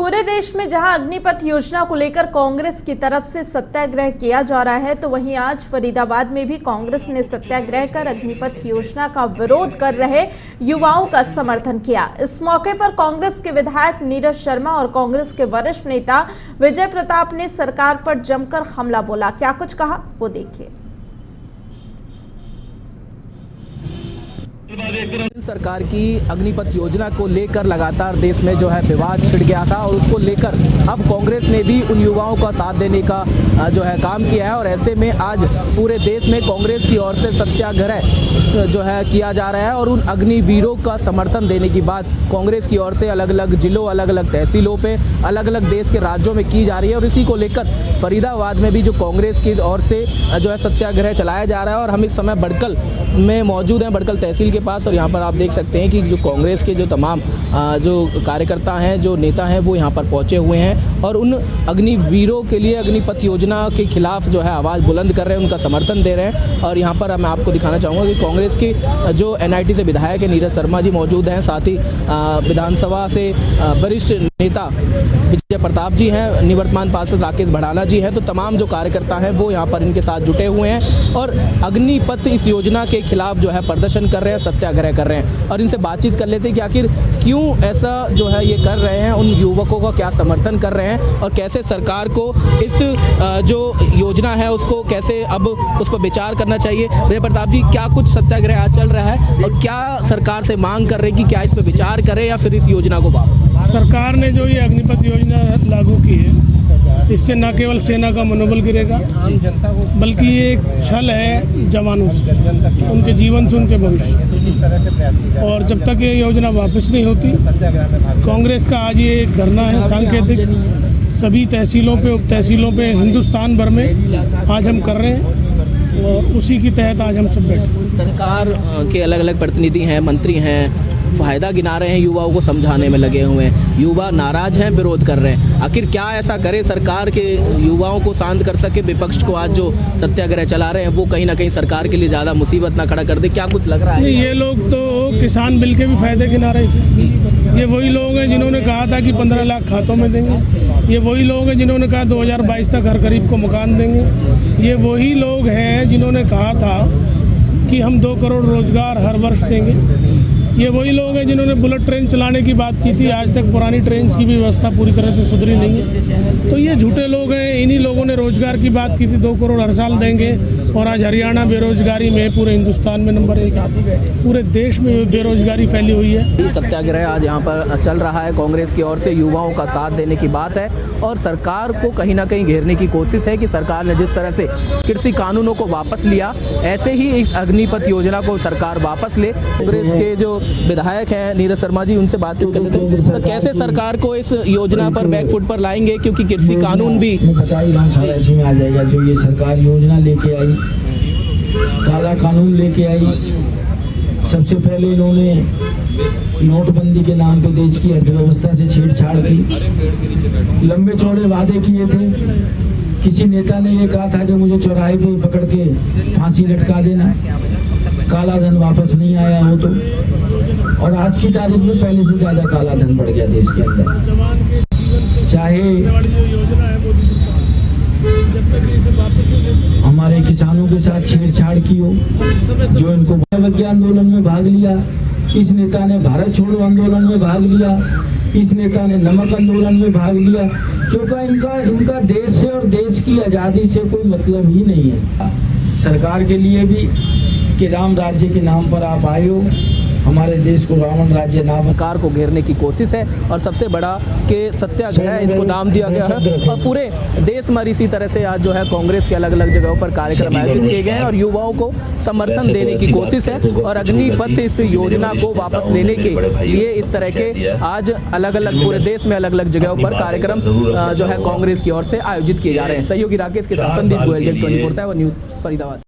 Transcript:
पूरे देश में जहां अग्निपथ योजना को लेकर कांग्रेस की तरफ से सत्याग्रह किया जा रहा है, तो वहीं आज फरीदाबाद में भी कांग्रेस ने सत्याग्रह कर अग्निपथ योजना का विरोध कर रहे युवाओं का समर्थन किया। इस मौके पर कांग्रेस के विधायक नीरज शर्मा और कांग्रेस के वरिष्ठ नेता विजय प्रताप ने सरकार पर जमकर हमला बोला। क्या कुछ कहा वो देखिए। सरकार की अग्निपथ योजना को लेकर लगातार देश में जो है विवाद छिड़ गया था और उसको लेकर अब कांग्रेस ने भी उन युवाओं का साथ देने का जो है काम किया है और ऐसे में आज पूरे देश में कांग्रेस की ओर से सत्याग्रह जो है किया जा रहा है और उन अग्निवीरों का समर्थन देने की बात कांग्रेस की ओर से अलग अलग जिलों, अलग अलग तहसीलों पे, अलग अलग देश के राज्यों में की जा रही है। और इसी को लेकर फरीदाबाद में भी जो कांग्रेस की ओर से जो है सत्याग्रह चलाया जा रहा है और हम इस समय बड़कल में मौजूद हैं, बड़कल तहसील के पास। और यहाँ पर आप देख सकते हैं कि जो कांग्रेस के जो तमाम जो कार्यकर्ता हैं, जो नेता हैं, वो यहाँ पर पहुँचे हुए हैं और उन अग्निवीरों के लिए, अग्निपथ योजना के खिलाफ जो है आवाज़ बुलंद कर रहे हैं, उनका समर्थन दे रहे हैं। और यहाँ पर मैं आपको दिखाना चाहूँगा कि कांग्रेस के जो NIT से विधायक है नीरज शर्मा जी मौजूद हैं, साथ ही विधानसभा से वरिष्ठ नेता विजय प्रताप जी हैं, निवर्तमान पार्षद राकेश भड़ाना जी हैं। तो तमाम जो कार्यकर्ता हैं वो यहाँ पर इनके साथ जुटे हुए हैं और अग्निपथ इस योजना के खिलाफ जो है प्रदर्शन कर रहे हैं, सत्याग्रह कर रहे हैं। और इनसे बातचीत कर लेते हैं कि आखिर क्यों ऐसा जो है ये कर रहे हैं, उन युवकों का क्या समर्थन कर रहे हैं और कैसे सरकार को इस जो योजना है उसको कैसे अब उस पर विचार करना चाहिए। विजय प्रताप जी, क्या कुछ सत्याग्रह आज चल रहा है और क्या सरकार से मांग कर रहे हैं कि क्या इस पर विचार करें या फिर इस योजना को वापस? सरकार ने जो ये अग्निपथ योजना लागू की है, इससे न केवल सेना का मनोबल गिरेगा, बल्कि ये एक छल है जवानों से, उनके जीवन से, उनके भविष्य। और जब तक ये योजना वापस नहीं होती, कांग्रेस का आज ये एक धरना है सांकेतिक, सभी तहसीलों पे, उप तहसीलों पे, हिंदुस्तान भर में आज हम कर रहे हैं और उसी के तहत आज हम सब बैठे। सरकार के अलग अलग प्रतिनिधि हैं, मंत्री हैं, फायदा गिना रहे हैं, युवाओं को समझाने में लगे हुए हैं, युवा नाराज हैं, विरोध कर रहे हैं। आखिर क्या ऐसा करे सरकार के युवाओं को शांत कर सके? विपक्ष को आज जो सत्याग्रह चला रहे हैं वो कहीं ना कहीं सरकार के लिए ज़्यादा मुसीबत ना खड़ा कर दे, क्या कुछ लग रहा है? ये लोग तो किसान बिल के भी फायदे गिना रहे थे। ये वही लोग हैं जिन्होंने कहा था कि 15 लाख खातों में देंगे। ये वही लोग हैं जिन्होंने कहा 2022 तक हर गरीब को मकान देंगे। ये वही लोग हैं जिन्होंने कहा था कि हम 2 करोड़ रोजगार हर वर्ष देंगे। ये वही लोग हैं जिन्होंने बुलेट ट्रेन चलाने की बात की थी, आज तक पुरानी ट्रेन की भी व्यवस्था पूरी तरह से सुधरी नहीं है। तो ये झूठे लोग हैं। इन्हीं लोगों ने रोजगार की बात की थी, 2 करोड़ हर साल देंगे और आज हरियाणा बेरोजगारी में पूरे हिंदुस्तान में नंबर 1, पूरे देश में बेरोजगारी फैली हुई है। सत्याग्रह आज यहाँ पर चल रहा है, कांग्रेस की ओर से युवाओं का साथ देने की बात है और सरकार को कहीं ना कहीं घेरने की कोशिश है कि सरकार ने जिस तरह से कृषि कानूनों को वापस लिया, ऐसे ही इस अग्निपथ योजना को सरकार वापस ले। कांग्रेस के जो विधायक हैं नीरज शर्मा जी, उनसे बातचीत कर लेते हैं। तो कैसे सरकार को इस योजना पर बैकफुट पर लाएंगे, क्योंकि कृषि कानून भी ऐसे में आ जाएगा। जो ये सरकार योजना लेके आई, काला कानून लेके आई, सबसे पहले इन्होंने नोटबंदी के नाम पे देश की अर्थव्यवस्था से छेड़छाड़ की, लंबे चौड़े वादे किए थे। किसी नेता ने ये कहा था कि मुझे चौराहे पे पकड़ के फांसी लटका देना, काला धन वापस नहीं आया हो तो। और आज की तारीख में पहले से ज्यादा काला धन बढ़ गया देश के अंदर। चाहे हमारे किसानों के साथ छेड़छाड़ की हो, जो इनको वैज्ञानिक आंदोलन में भाग लिया, इस नेता ने भारत छोड़ो आंदोलन में भाग लिया, इस नेता ने नमक आंदोलन में भाग लिया, क्योंकि इनका देश से और देश की आज़ादी से कोई मतलब ही नहीं है। सरकार के लिए भी कि राम राज्य के नाम पर आप आए हो, हमारे देश को रावण राज्य नाम, सरकार को घेरने की कोशिश है और सबसे बड़ा कि सत्याग्रह इसको नाम दिया गया है। और पूरे देश में इसी तरह से आज जो है कांग्रेस के अलग अलग जगहों पर कार्यक्रम आयोजित किए गए हैं और युवाओं को समर्थन देने की कोशिश है और अग्निपथ इस योजना को वापस लेने के लिए इस तरह के आज अलग अलग पूरे देश में अलग अलग जगहों पर कार्यक्रम जो है कांग्रेस की ओर से आयोजित किए जा रहे हैं। सहयोगी राकेश के साथ संदीप गोयल, 24/7 न्यूज़, फरीदाबाद।